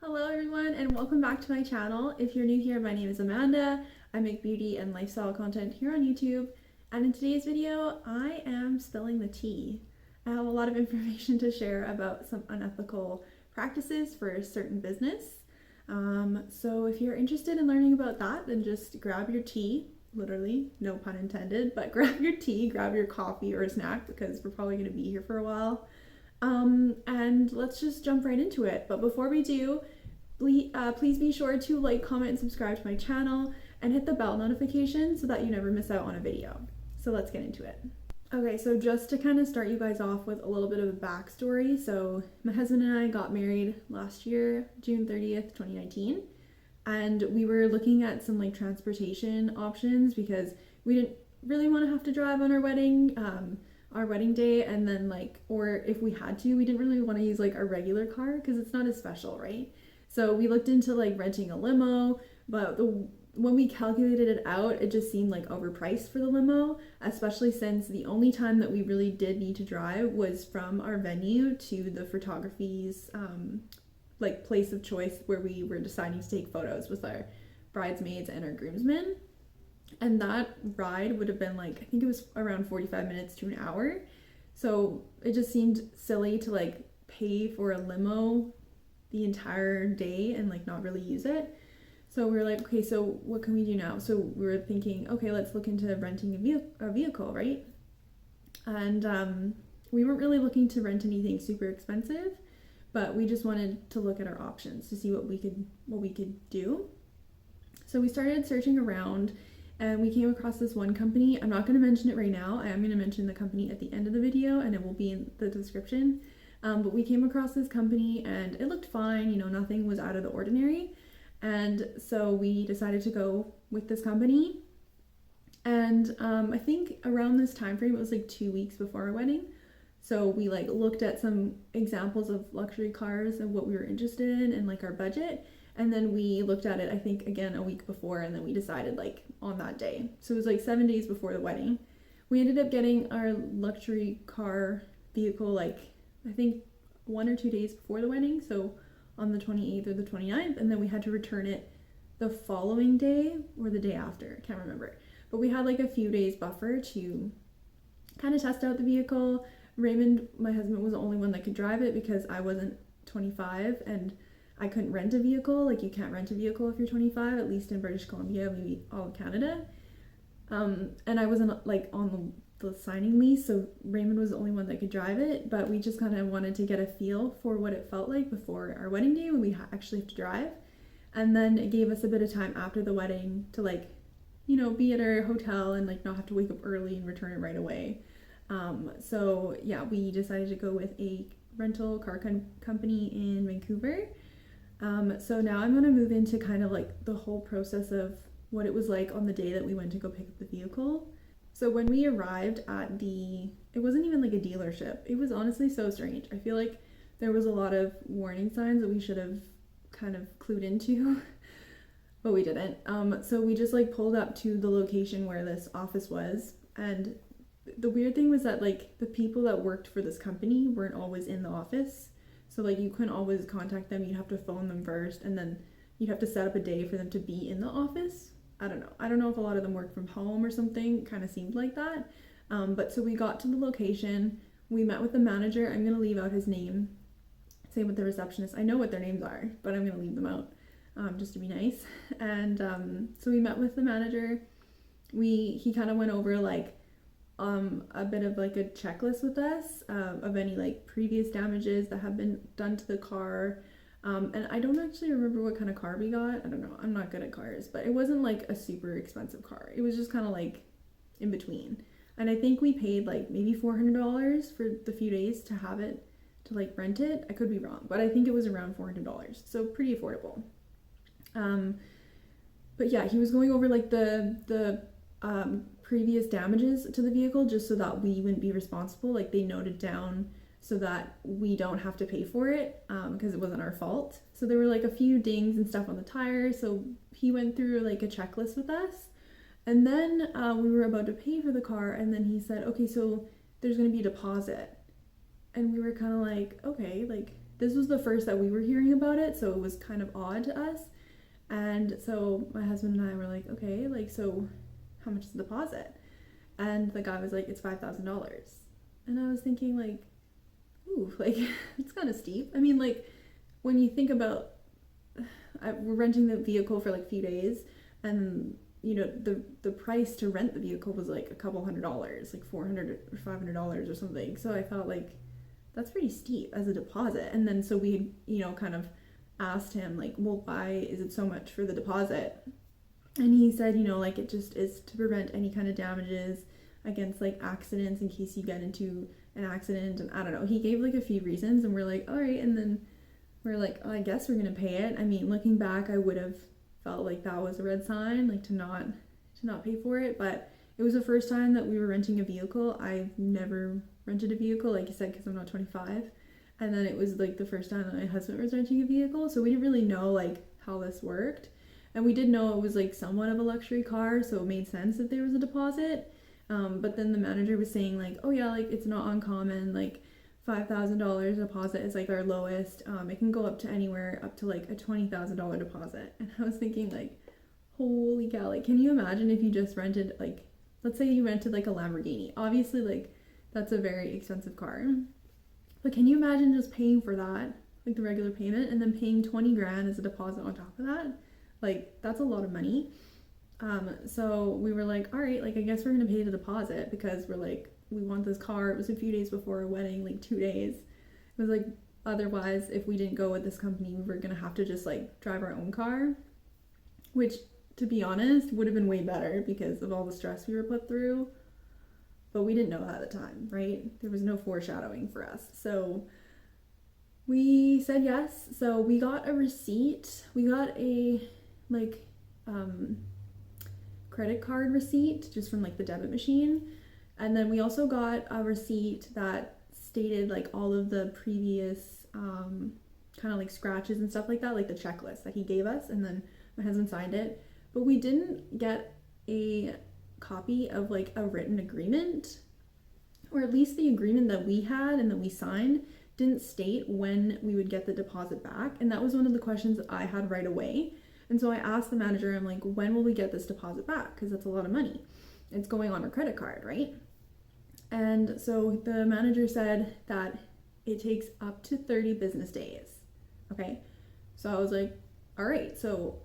Hello everyone and welcome back to my channel. If you're new here, my name is Amanda. I make beauty and lifestyle content here on YouTube, and in today's video I am spilling the tea. I have a lot of information to share about some unethical practices for a certain business. So if you're interested in learning about that, then just grab your tea, literally, no pun intended, but grab your tea, grab your coffee or a snack because we're probably going to be here for a while. And let's just jump right into it. But before we do, please be sure to like, comment, and subscribe to my channel and hit the bell notification so that you never miss out on a video. So let's get into it. Okay, so just to kind of start you guys off with a little bit of a backstory. So my husband and I got married last year, June 30th, 2019. And we were looking at some like transportation options because we didn't really want to have to drive on our wedding day, and then like, or if we had to, we didn't really want to use like our regular car because it's not as special, right? So we looked into like renting a limo, but when we calculated it out, it just seemed like overpriced for the limo, especially since the only time that we really did need to drive was from our venue to the photography's like place of choice where we were deciding to take photos with our bridesmaids and our groomsmen. And that ride would have been like, I think it was around 45 minutes to an hour. So it just seemed silly to like pay for a limo the entire day and like not really use it. So we were like, okay, so what can we do now? So we were thinking, okay, let's look into renting a vehicle, right? And we weren't really looking to rent anything super expensive, but we just wanted to look at our options to see what we could do. So we started searching around, and we came across this one company. I'm not going to mention it right now. I am going to mention the company at the end of the video, and it will be in the description. But we came across this company, and it looked fine. You know, nothing was out of the ordinary. And so we decided to go with this company. And I think around this time frame, it was like 2 weeks before our wedding. So we like looked at some examples of luxury cars and what we were interested in and like our budget. And then we looked at it, I think, again, a week before, and then we decided like on that day. So it was like 7 days before the wedding. We ended up getting our luxury car vehicle like, I think 1 or 2 days before the wedding. So on the 28th or the 29th, and then we had to return it the following day or the day after. I can't remember. But we had like a few days buffer to kind of test out the vehicle. Raymond, my husband, was the only one that could drive it because I wasn't 25 and I couldn't rent a vehicle. Like, you can't rent a vehicle if you're 25, at least in British Columbia, maybe all of Canada. And I wasn't like on the signing lease, so Raymond was the only one that could drive it, but we just kind of wanted to get a feel for what it felt like before our wedding day when we actually have to drive. And then it gave us a bit of time after the wedding to like, you know, be at our hotel and like not have to wake up early and return it right away. So yeah, we decided to go with a rental car company in Vancouver. So now I'm going to move into kind of like the whole process of what it was like on the day that we went to go pick up the vehicle. So when we arrived at it wasn't even like a dealership. It was honestly so strange. I feel like there was a lot of warning signs that we should have kind of clued into, but we didn't. So we just like pulled up to the location where this office was, and the weird thing was that like the people that worked for this company weren't always in the office. So like you couldn't always contact them. You'd have to phone them first, and then you'd have to set up a day for them to be in the office. I don't know if a lot of them work from home or something. It kind of seemed like that. But so we got to the location. We met with the manager. I'm going to leave out his name. Same with the receptionist. I know what their names are, but I'm going to leave them out just to be nice. And so we met with the manager. He kind of went over like a bit of like a checklist with us of any like previous damages that have been done to the car. And I don't actually remember what kind of car we got. I don't know. I'm not good at cars, but it wasn't like a super expensive car. It was just kind of like in between. And I think we paid like maybe $400 for the few days to have it, to like rent it. I could be wrong, but I think it was around $400. So pretty affordable. But yeah, he was going over like the previous damages to the vehicle just so that we wouldn't be responsible. Like they noted down so that we don't have to pay for it because it wasn't our fault. So there were like a few dings and stuff on the tires. So he went through like a checklist with us. And then we were about to pay for the car, and then he said, okay, so there's going to be a deposit. And we were kind of like, okay, like this was the first that we were hearing about it, so it was kind of odd to us. And so my husband and I were like, okay, like, so how much is the deposit? And the guy was like, it's $5,000. And I was thinking, like, ooh, like, it's kind of steep. I mean, like, when you think about, we're renting the vehicle for like a few days, and you know, the price to rent the vehicle was like a couple $100s, like $400 or $500 or something. So I thought, like, that's pretty steep as a deposit. And then so we, you know, kind of asked him, like, well, why is it so much for the deposit? And he said, you know, like, it just is to prevent any kind of damages against like accidents in case you get into an accident. And I don't know, he gave like a few reasons, and we're like, all right. And then we're like, oh, I guess we're gonna pay it. I mean, looking back, I would have felt like that was a red sign, like to not pay for it. But it was the first time that we were renting a vehicle. I've never rented a vehicle, like you said, because I'm not 25. And then it was like the first time that my husband was renting a vehicle, so we didn't really know like how this worked. And we did know it was like somewhat of a luxury car, so it made sense that there was a deposit. But then the manager was saying like, oh yeah, like it's not uncommon, like $5,000 deposit is like our lowest. It can go up to anywhere up to like a $20,000 deposit. And I was thinking, like, holy cow, like, can you imagine if you just rented, like, let's say you rented like a Lamborghini. Obviously, like, that's a very expensive car. But can you imagine just paying for that, like the regular payment, and then paying 20 grand as a deposit on top of that? Like, that's a lot of money. So we were like, all right, like, I guess we're gonna pay the deposit because we're like, we want this car. It was a few days before our wedding, like 2 days. It was like, otherwise, if we didn't go with this company, we were gonna have to just like drive our own car, which, to be honest, would have been way better because of all the stress we were put through. But we didn't know that at the time, right? There was no foreshadowing for us. So we said yes. So we got a receipt. We got a like credit card receipt just from like the debit machine. And then we also got a receipt that stated like all of the previous kind of like scratches and stuff like that, like the checklist that he gave us. And then my husband signed it. But we didn't get a copy of like a written agreement, or at least the agreement that we had and that we signed didn't state when we would get the deposit back. And that was one of the questions that I had right away. And so I asked the manager, I'm like, when will we get this deposit back? Because that's a lot of money. It's going on our credit card, right? And so the manager said that it takes up to 30 business days. Okay. So I was like, all right. So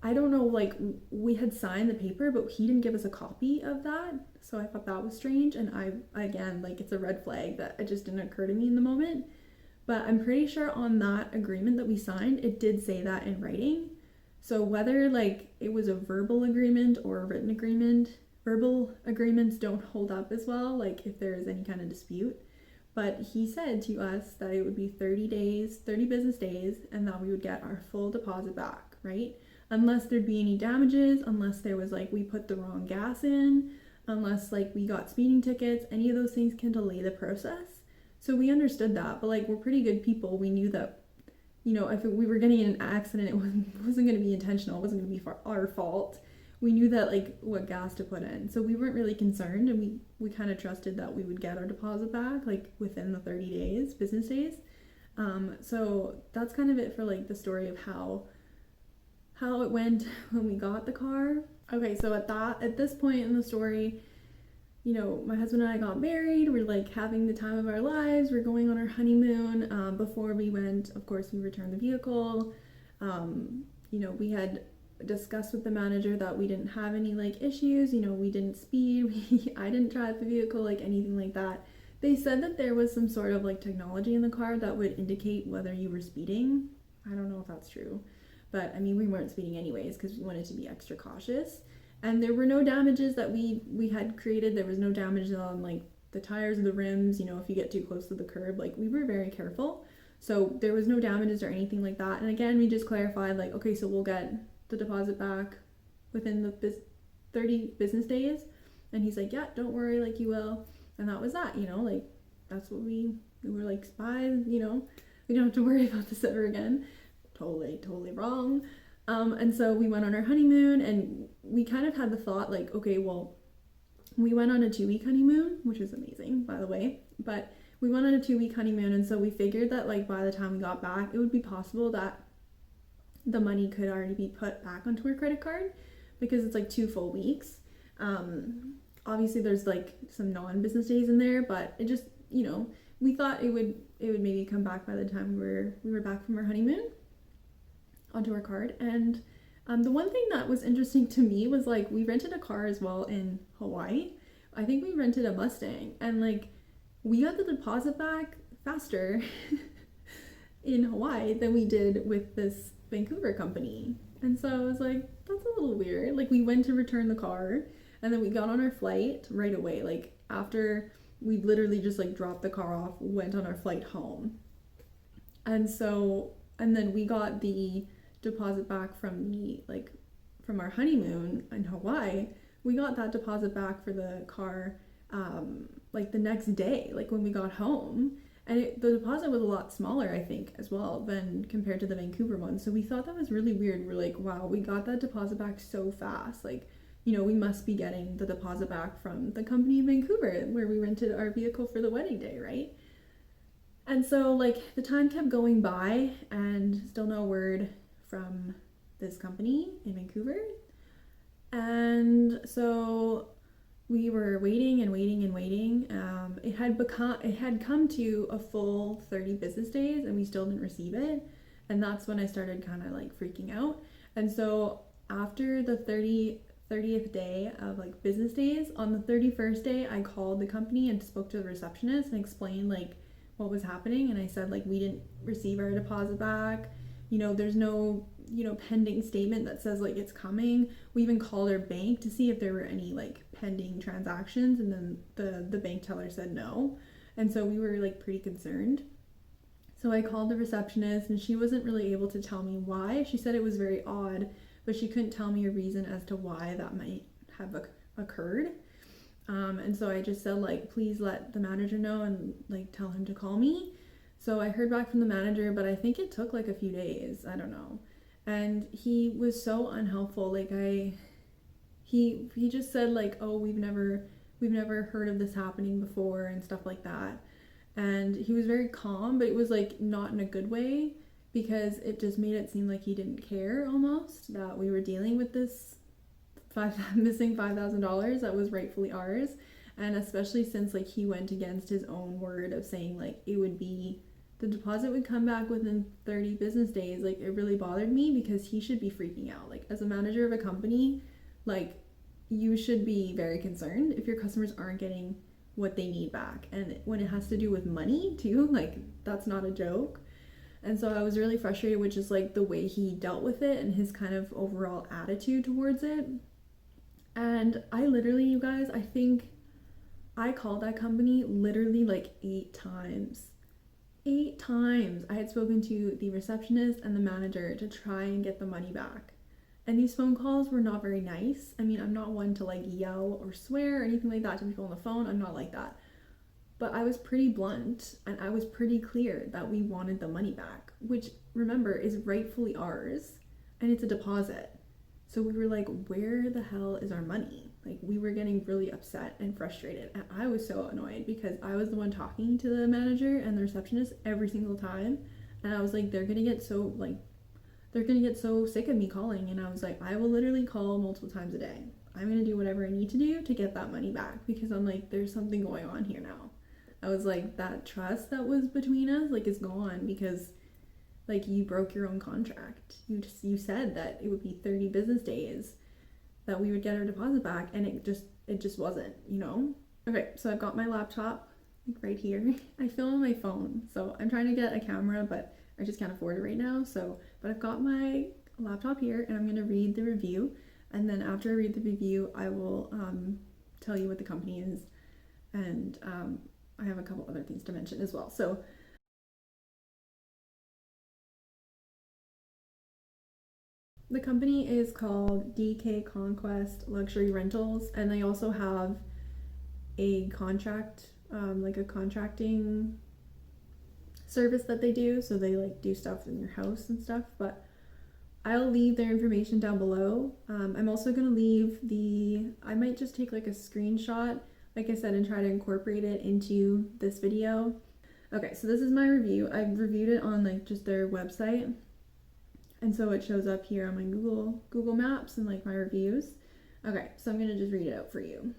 I don't know, like, we had signed the paper, but he didn't give us a copy of that. So I thought that was strange. And again, like, it's a red flag that it just didn't occur to me in the moment. But I'm pretty sure on that agreement that we signed, it did say that in writing. So whether like it was a verbal agreement or a written agreement, verbal agreements don't hold up as well, like if there is any kind of dispute. But he said to us that it would be 30 days, 30 business days, and that we would get our full deposit back, right? Unless there'd be any damages, unless there was like we put the wrong gas in, unless like we got speeding tickets, any of those things can delay the process. So we understood that, but like we're pretty good people. We knew that, you know, if we were getting in an accident, it wasn't going to be intentional. It wasn't going to be our fault. We knew that like what gas to put in. So we weren't really concerned, and we kind of trusted that we would get our deposit back like within the 30 days, business days. So that's kind of it for like the story of how it went when we got the car. Okay, so at this point in the story, you know, my husband and I got married. We're like having the time of our lives. We're going on our honeymoon. Before we went, of course, we returned the vehicle. You know, we had discussed with the manager that we didn't have any like issues. You know, we didn't speed. I didn't drive the vehicle, like anything like that. They said that there was some sort of like technology in the car that would indicate whether you were speeding. I don't know if that's true, but I mean, we weren't speeding anyways because we wanted to be extra cautious. And there were no damages that we had created. There was no damage on like the tires or the rims, you know, if you get too close to the curb. Like, we were very careful. So there was no damages or anything like that. And again, we just clarified like, okay, so we'll get the deposit back within the 30 business days. And he's like, yeah, don't worry, like you will. And that was that, you know, like that's what we were like, spies, you know, we don't have to worry about this ever again. Totally wrong. And so we went on our honeymoon, and we kind of had the thought like, okay, well, we went on a 2-week honeymoon, which was amazing, by the way, but we went on a 2-week honeymoon, and so we figured that like by the time we got back, it would be possible that the money could already be put back onto her credit card because it's like 2 full weeks. Obviously there's like some non-business days in there, but it just, you know, we thought it would maybe come back by the time we were back from our honeymoon onto our card. And the one thing that was interesting to me was like we rented a car as well in Hawaii. I think we rented a Mustang, and like we got the deposit back faster in Hawaii than we did with this Vancouver company. And so I was like, that's a little weird. Like we went to return the car, and then we got on our flight right away. Like after we literally just like dropped the car off, went on our flight home. And then we got the deposit back from our honeymoon in Hawaii. We got that deposit back for the car like the next day, like when we got home. And the deposit was a lot smaller, I think, as well, than compared to the Vancouver one. So we thought that was really weird. We're like, wow, we got that deposit back so fast. Like, you know, we must be getting the deposit back from the company in Vancouver where we rented our vehicle for the wedding day, right? And so, like, the time kept going by and still no word from this company in Vancouver. And so we were waiting and waiting and waiting. It had come to a full 30 business days and we still didn't receive it. And that's when I started kind of like freaking out. And so after the 30th day of like business days, on the 31st day, I called the company and spoke to the receptionist and explained like what was happening. And I said like, we didn't receive our deposit back. You know, there's no, you know, pending statement that says like it's coming. We even called our bank to see if there were any like pending transactions, and then the bank teller said no. And so we were like pretty concerned. So I called the receptionist and she wasn't really able to tell me why. She said it was very odd, but she couldn't tell me a reason as to why that might have occurred. And so I just said like, please let the manager know and like tell him to call me. So I heard back from the manager, but I think it took like a few days. I don't know. And he was so unhelpful. Like he just said like, oh, we've never heard of this happening before and stuff like that. And he was very calm, but it was like not in a good way, because it just made it seem like he didn't care almost that we were dealing with this missing $5,000 that was rightfully ours. And especially since like he went against his own word of saying like the deposit would come back within 30 business days. Like it really bothered me, because he should be freaking out. Like as a manager of a company, like you should be very concerned if your customers aren't getting what they need back. And when it has to do with money too, like that's not a joke. And so I was really frustrated with just like the way he dealt with it and his kind of overall attitude towards it. And I literally, you guys, I think I called that company literally like 8 times. 8 times I had spoken to the receptionist and the manager to try and get the money back. And these phone calls were not very nice. I mean, I'm not one to like yell or swear or anything like that to people on the phone. I'm not like that. But I was pretty blunt and I was pretty clear that we wanted the money back, which, remember, is rightfully ours, and it's a deposit. So we were like, where the hell is our money? Like, we were getting really upset and frustrated. And I was so annoyed because I was the one talking to the manager and the receptionist every single time. And I was like, they're gonna get so sick of me calling. And I was like, I will literally call multiple times a day. I'm gonna do whatever I need to do to get that money back, because I'm like, there's something going on here now. I was like, that trust that was between us, like, is gone, because like you broke your own contract. You said that it would be 30 business days that we would get our deposit back, and it just wasn't, you know? Okay, so I've got my laptop like right here. I film on my phone, so I'm trying to get a camera, but I just can't afford it right now. But I've got my laptop here, and I'm gonna read the review, and then after I read the review, I will tell you what the company is, and I have a couple other things to mention as well. So the company is called DK Conquest Luxury Rentals, and they also have a contract, like a contracting service that they do. So they like do stuff in your house and stuff, but I'll leave their information down below. I'm also gonna leave I might just take like a screenshot, like I said, and try to incorporate it into this video Okay, so this is my review. I've reviewed it on like just their website, and so it shows up here on my Google Maps and like my reviews. Okay, so I'm gonna just read it out for you.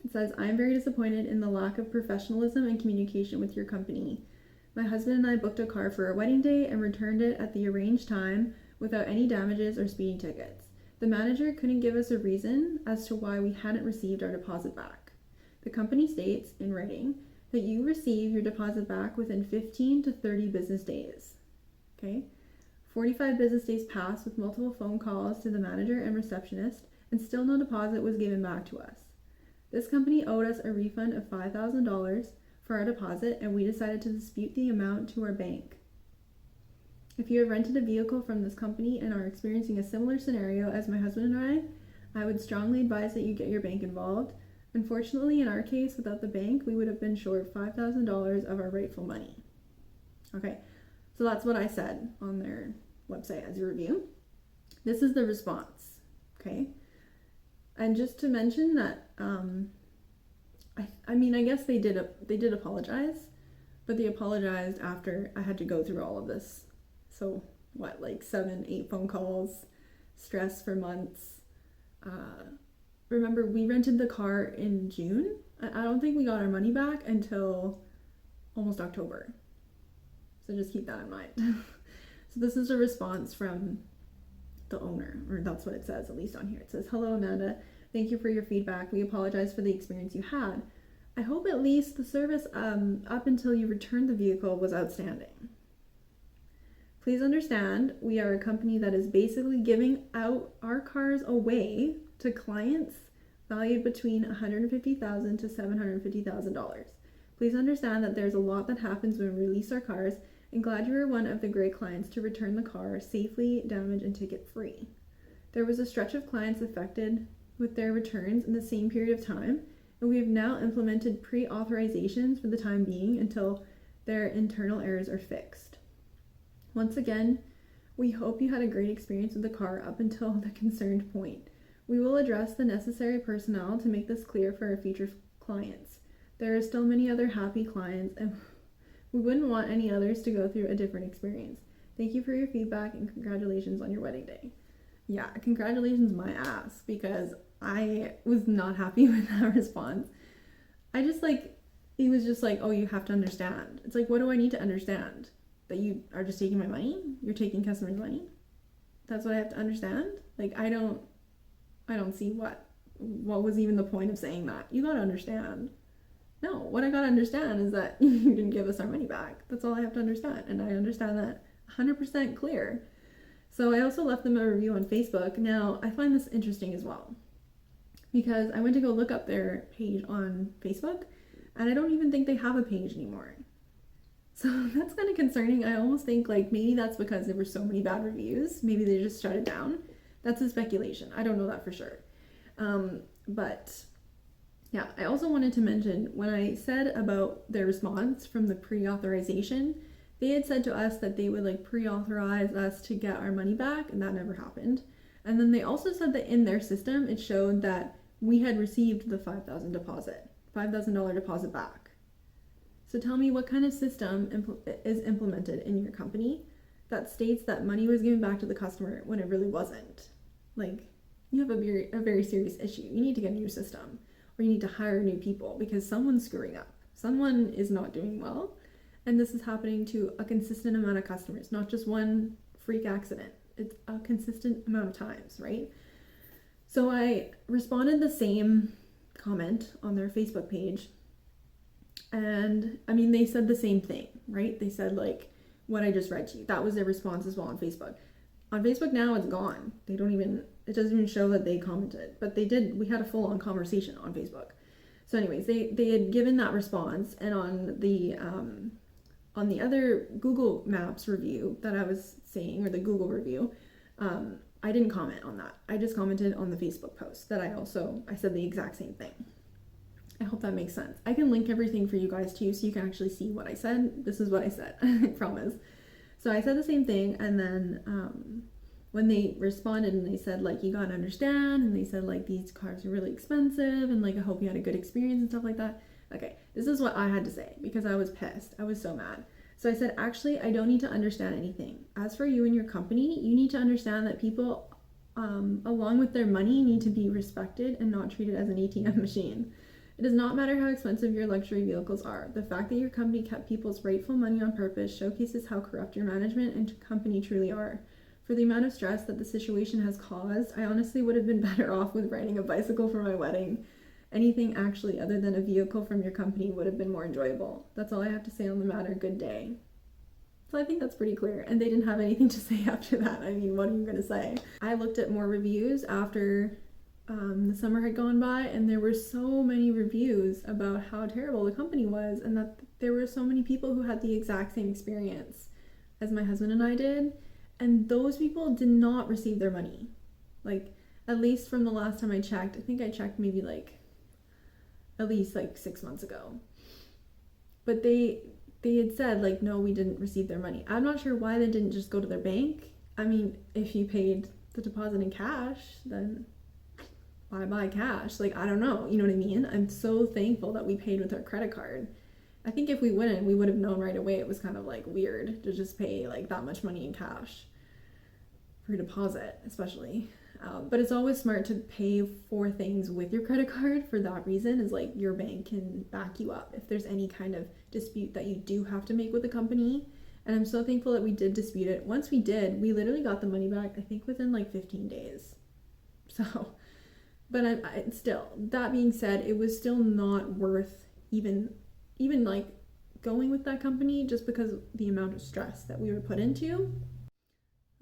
It says, I'm very disappointed in the lack of professionalism and communication with your company. My husband and I booked a car for our wedding day and returned it at the arranged time without any damages or speeding tickets. The manager couldn't give us a reason as to why we hadn't received our deposit back. The company states, in writing, that you receive your deposit back within 15 to 30 business days. Okay? 45 business days passed with multiple phone calls to the manager and receptionist, and still no deposit was given back to us. This company owed us a refund of $5,000 for our deposit, and we decided to dispute the amount to our bank. If you have rented a vehicle from this company and are experiencing a similar scenario as my husband and I would strongly advise that you get your bank involved. Unfortunately, in our case, without the bank, we would have been short $5,000 of our rightful money. Okay, so that's what I said on their website as a review. This is the response, okay? And just to mention that, I mean, I guess they did apologize, but they apologized after I had to go through all of this. So what, like 7-8 phone calls, stress for months. Remember, we rented the car in June. I don't think we got our money back until almost October. So just keep that in mind. So this is a response from the owner, or that's what it says, at least on here. It says, hello, Amanda. Thank you for your feedback. We apologize for the experience you had. I hope at least the service up until you returned the vehicle was outstanding. Please understand, we are a company that is basically giving out our cars away to clients valued between $150,000 to $750,000. Please understand that there's a lot that happens when we release our cars, and glad you are one of the great clients to return the car safely, damage, and ticket free. There was a stretch of clients affected with their returns in the same period of time, and we have now implemented pre-authorizations for the time being until their internal errors are fixed. Once again, we hope you had a great experience with the car up until the concerned point. We will address the necessary personnel to make this clear for our future clients. There are still many other happy clients, and we wouldn't want any others to go through a different experience. Thank you for your feedback and congratulations on your wedding day. Yeah, congratulations my ass, because I was not happy with that response. He was just like, oh, you have to understand. It's like, what do I need to understand? That you are just taking my money? You're taking customers' money? That's what I have to understand? Like, I don't see what was even the point of saying that. You gotta understand. No, what I gotta understand is that you didn't give us our money back. That's all I have to understand. And I understand that 100% clear. So I also left them a review on Facebook. Now, I find this interesting as well, because I went to go look up their page on Facebook, and I don't even think they have a page anymore. So that's kind of concerning. I almost think like maybe that's because there were so many bad reviews. Maybe they just shut it down. That's a speculation. I don't know that for sure. But yeah, I also wanted to mention when I said about their response from the pre-authorization, they had said to us that they would like pre-authorize us to get our money back, and that never happened. And then they also said that in their system, it showed that we had received the $5,000 deposit back. So tell me, what kind of system is implemented in your company that states that money was given back to the customer when it really wasn't? Like, you have a very serious issue. You need to get a new system, or you need to hire new people, because someone's screwing up. Someone is not doing well, and this is happening to a consistent amount of customers, not just one freak accident. It's a consistent amount of times, right? So I responded the same comment on their Facebook page. And I mean, they said the same thing, right? They said like what I just read to you. That was their response as well on Facebook. On Facebook now, it's gone. It doesn't even show that they commented, but they did. We had a full on conversation on Facebook. So anyways, they had given that response, and on the other Google Maps review that I was saying, or the Google review, I didn't comment on that. I just commented on the Facebook post that I said the exact same thing. I hope that makes sense. I can link everything for you guys too, so you can actually see what I said. This is what I said, I promise. So I said the same thing, and then when they responded and they said like, you gotta understand, and they said like, these cars are really expensive, and like, I hope you had a good experience and stuff like that. Okay, This is what I had to say because I was pissed. I was so mad. So I said, actually, I don't need to understand anything. As for you and your company, you need to understand that people, along with their money, need to be respected and not treated as an ATM machine. It does not matter how expensive your luxury vehicles are. The fact that your company kept people's rightful money on purpose showcases how corrupt your management and company truly are. For the amount of stress that the situation has caused, I honestly would have been better off with renting a bicycle for my wedding. Anything actually other than a vehicle from your company would have been more enjoyable. That's all I have to say on the matter. Good day. So I think that's pretty clear. And they didn't have anything to say after that. I mean, what are you going to say? I looked at more reviews after the summer had gone by, and there were so many reviews about how terrible the company was, and that there were so many people who had the exact same experience as my husband and I did, and those people did not receive their money. Like, at least from the last time I checked. I think I checked maybe at least 6 months ago. But they had said no, we didn't receive their money. I'm not sure why they didn't just go to their bank. I mean, if you paid the deposit in cash, then why buy cash? I don't know, you know what I mean? I'm so thankful that we paid with our credit card. I think if we wouldn't, we would have known right away it was kind of weird to just pay that much money in cash for a deposit, especially. But it's always smart to pay for things with your credit card for that reason, is your bank can back you up if there's any kind of dispute that you do have to make with the company. And I'm so thankful that we did dispute it. Once we did, we literally got the money back, I think within 15 days. So, but I still, that being said, it was still not worth even going with that company just because of the amount of stress that we were put into.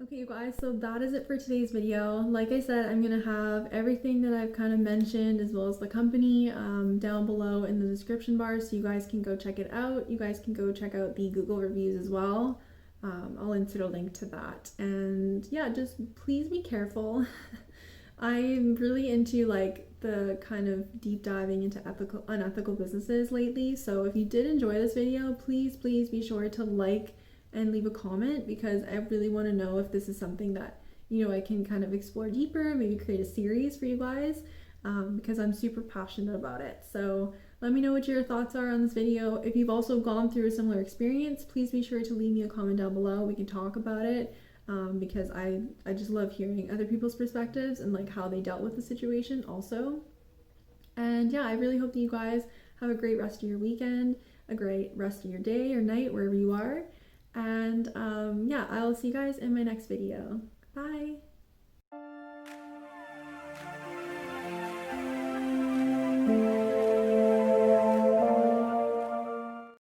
Okay, you guys, so that is it for today's video. Like I said, I'm going to have everything that I've kind of mentioned as well as the company down below in the description bar, so you guys can go check it out. You guys can go check out the Google reviews as well. I'll insert a link to that. And yeah, just please be careful. I'm really into the kind of deep diving into unethical businesses lately. So if you did enjoy this video, please be sure to like and leave a comment, because I really want to know if this is something that I can kind of explore deeper, maybe create a series for you guys, because I'm super passionate about it. So let me know what your thoughts are on this video. If you've also gone through a similar experience, please be sure to leave me a comment down below. We can talk about it, because I just love hearing other people's perspectives and how they dealt with the situation also. And yeah, I really hope that you guys have a great rest of your weekend, a great rest of your day or night, wherever you are. And yeah, I'll see you guys in my next video. Bye!